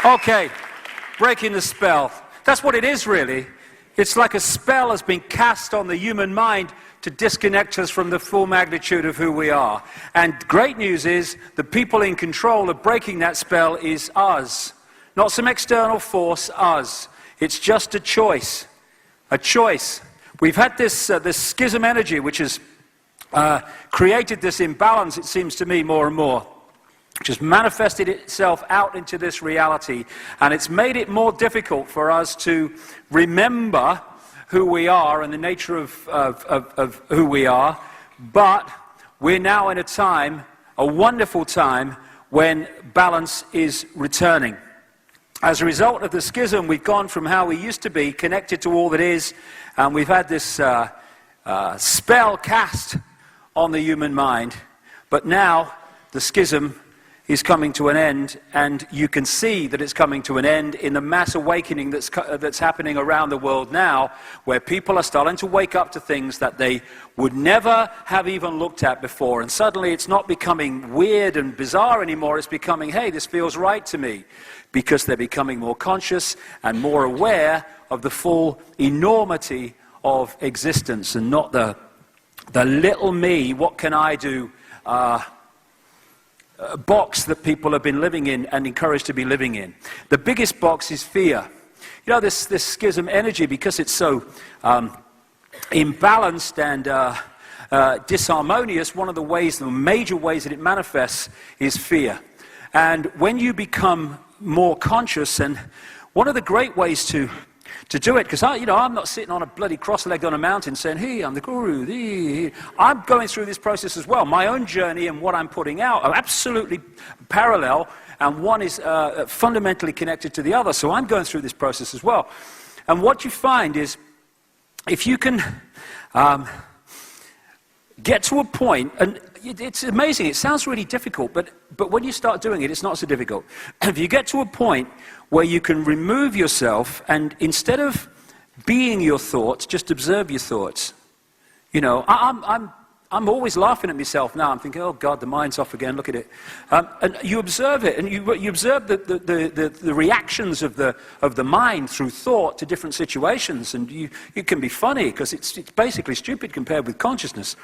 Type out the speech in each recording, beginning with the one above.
Okay, breaking the spell. That's what it is, really. It's like a spell has been cast on the human mind to disconnect us from the full magnitude of who we are. And great news is the people in control of breaking that spell is us. Not some external force, us. It's just a choice. A choice. We've had this schism energy which has created this imbalance, it seems to me, more and more. Just manifested itself out into this reality, and it's made it more difficult for us to remember who we are and the nature of who we are. But we're now in a time, a wonderful time, when balance is returning. As a result of the schism, we've gone from how we used to be, connected to all that is, and we've had this spell cast on the human mind. But now the schism is coming to an end, and you can see that it's coming to an end in the mass awakening that's happening around the world now, where people are starting to wake up to things that they would never have even looked at before. And suddenly it's not becoming weird and bizarre anymore, it's becoming, hey, this feels right to me, because they're becoming more conscious and more aware of the full enormity of existence, and not the little me, what can I do, box that people have been living in and encouraged to be living in. The biggest box is fear. You know, this schism energy, because it's so imbalanced and disharmonious, one of the major ways that it manifests is fear. And when you become more conscious, and one of the great ways to do it, because I'm not sitting on a bloody cross-legged on a mountain saying, hey, I'm the guru. I'm going through this process as well. My own journey and what I'm putting out are absolutely parallel, and one is fundamentally connected to the other. So I'm going through this process as well. And what you find is, if you can get to a point, and it's amazing, it sounds really difficult, but when you start doing it, it's not so difficult. If you get to a point where you can remove yourself, and instead of being your thoughts, just observe your thoughts. You know, I'm always laughing at myself now. I'm thinking, oh God, the mind's off again, look at it. And you observe it, and you observe the reactions of the mind through thought to different situations, and it can be funny, because it's basically stupid compared with consciousness.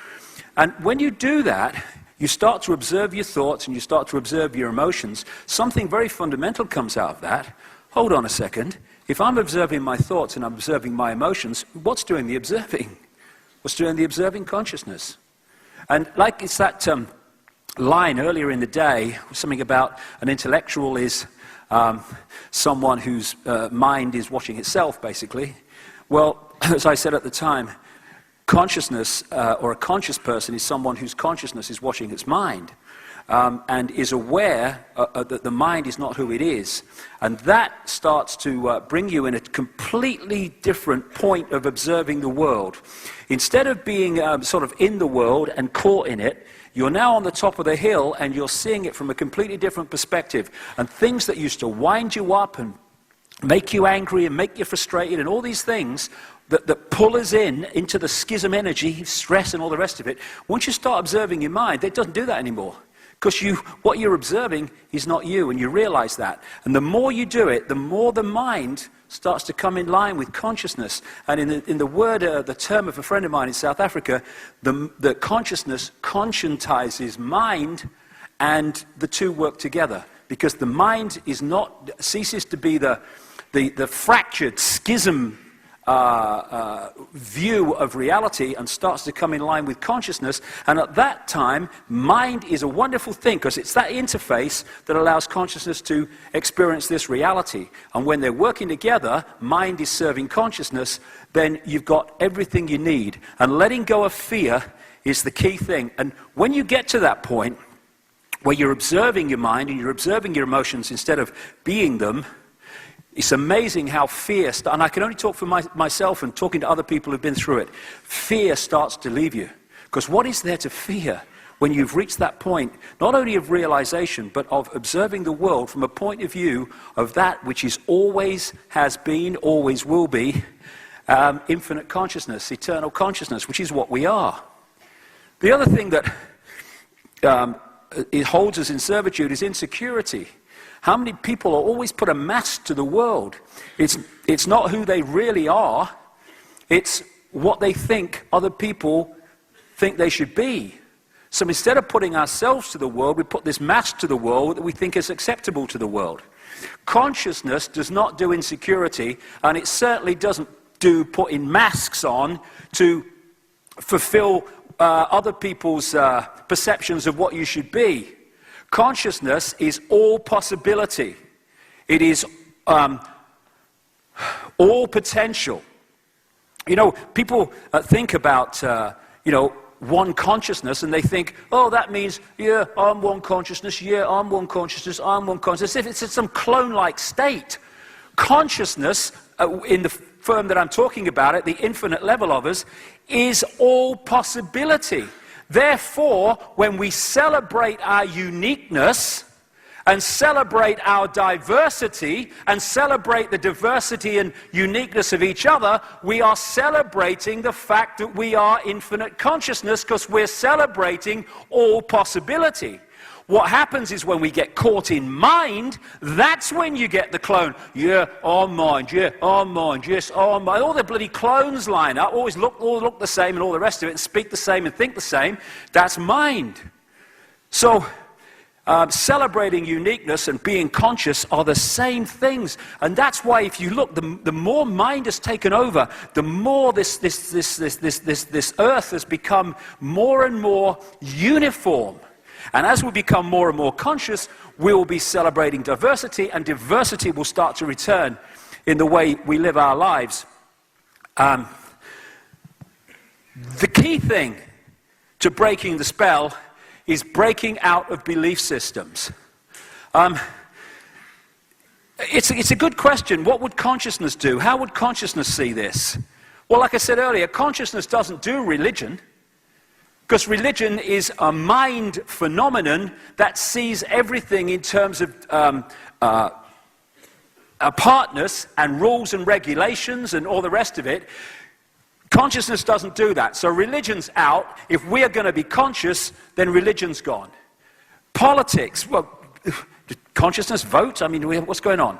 And when you do that, you start to observe your thoughts and you start to observe your emotions. Something very fundamental comes out of that. Hold on a second. If I'm observing my thoughts and I'm observing my emotions, what's doing the observing? What's doing the observing? Consciousness. And like it's that line earlier in the day, something about an intellectual is someone whose mind is watching itself, basically. Well, as I said at the time, consciousness, or a conscious person, is someone whose consciousness is watching its mind, and is aware that the mind is not who it is. And that starts to bring you in a completely different point of observing the world. Instead of being sort of in the world and caught in it, you're now on the top of the hill and you're seeing it from a completely different perspective. And things that used to wind you up and make you angry and make you frustrated and all these things that pull us into the schism energy, stress and all the rest of it, once you start observing your mind, it doesn't do that anymore. Because what you're observing is not you, and you realize that. And the more you do it, the more the mind starts to come in line with consciousness. And in the term of a friend of mine in South Africa, the consciousness conscientizes mind, and the two work together. Because the mind ceases to be the fractured schism view of reality and starts to come in line with consciousness. And at that time, mind is a wonderful thing, because it's that interface that allows consciousness to experience this reality. And when they're working together, mind is serving consciousness, then you've got everything you need. And letting go of fear is the key thing. And when you get to that point where you're observing your mind and you're observing your emotions instead of being them, it's amazing how fear, and I can only talk for myself and talking to other people who've been through it, fear starts to leave you. Because what is there to fear when you've reached that point, not only of realization, but of observing the world from a point of view of that which is always has been, always will be, infinite consciousness, eternal consciousness, which is what we are. The other thing that it holds us in servitude is insecurity. How many people are always put a mask to the world? It's not who they really are. It's what they think other people think they should be. So instead of putting ourselves to the world, we put this mask to the world that we think is acceptable to the world. Consciousness does not do insecurity, and it certainly doesn't do putting masks on to fulfill other people's perceptions of what you should be. Consciousness is all possibility. It is all potential. You know, people think about, one consciousness, and they think, oh, that means, yeah, I'm one consciousness, yeah, I'm one consciousness, I'm one consciousness. If it's some clone-like state. Consciousness, in the firm that I'm talking about, at the infinite level of us, is all possibility. Therefore, when we celebrate our uniqueness and celebrate our diversity and celebrate the diversity and uniqueness of each other, we are celebrating the fact that we are infinite consciousness, because we're celebrating all possibility. What happens is when we get caught in mind, that's when you get the clone. Yeah, I'm mind, yeah, I'm mind, yes, I'm mind. All the bloody clones line up, all look the same and all the rest of it, and speak the same and think the same. That's mind. So, celebrating uniqueness and being conscious are the same things. And that's why if you look, the more mind has taken over, the more this earth has become more and more uniform. And as we become more and more conscious, we will be celebrating diversity, and diversity will start to return in the way we live our lives. The key thing to breaking the spell is breaking out of belief systems. It's a good question. What would consciousness do? How would consciousness see this? Well, like I said earlier, consciousness doesn't do religion. Because religion is a mind phenomenon that sees everything in terms of apartness and rules and regulations and all the rest of it. Consciousness doesn't do that. So religion's out. If we are going to be conscious, then religion's gone. Politics, well, did consciousness vote? I mean, what's going on?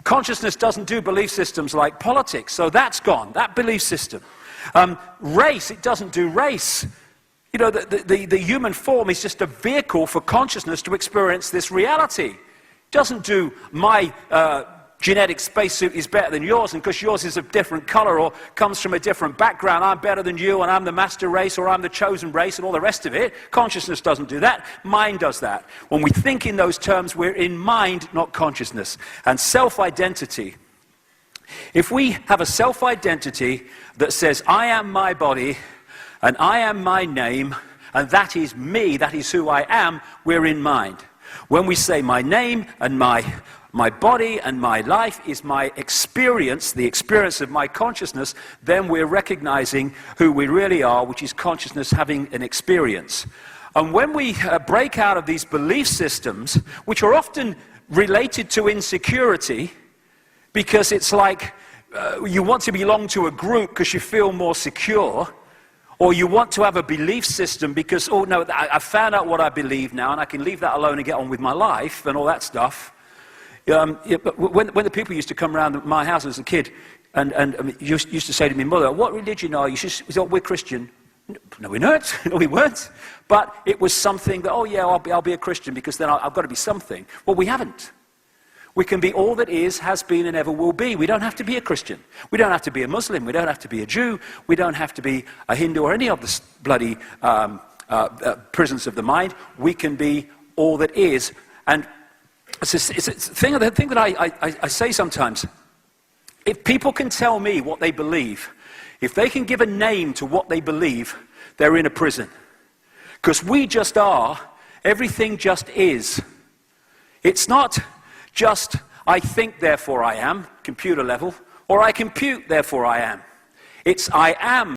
Consciousness doesn't do belief systems like politics, so that's gone, that belief system. Race, it doesn't do race. You know, the human form is just a vehicle for consciousness to experience this reality. It doesn't do my genetic spacesuit is better than yours, and because yours is a different color or comes from a different background, I'm better than you, and I'm the master race, or I'm the chosen race, and all the rest of it. Consciousness doesn't do that. Mind does that. When we think in those terms, we're in mind, not consciousness. And self-identity. If we have a self-identity that says, I am my body, and I am my name, and that is me, that is who I am, we're in mind. When we say my name and my body and my life is my experience, the experience of my consciousness, then we're recognizing who we really are, which is consciousness having an experience. And when we break out of these belief systems, which are often related to insecurity, because it's like you want to belong to a group because you feel more secure, or you want to have a belief system because, oh no, I found out what I believe now and I can leave that alone and get on with my life and all that stuff. But when the people used to come around my house as a kid and used to say to me, Mother, what religion are you? We thought, we're Christian. No, we're not. No, we weren't. But it was something that, oh yeah, I'll be a Christian because then I've got to be something. Well, we haven't. We can be all that is, has been, and ever will be. We don't have to be a Christian. We don't have to be a Muslim. We don't have to be a Jew. We don't have to be a Hindu or any of the bloody prisons of the mind. We can be all that is. And it's a thing that I say sometimes. If people can tell me what they believe, if they can give a name to what they believe, they're in a prison. Because we just are. Everything just is. It's not just, I think, therefore I am, computer level, or I compute, therefore I am. It's I am.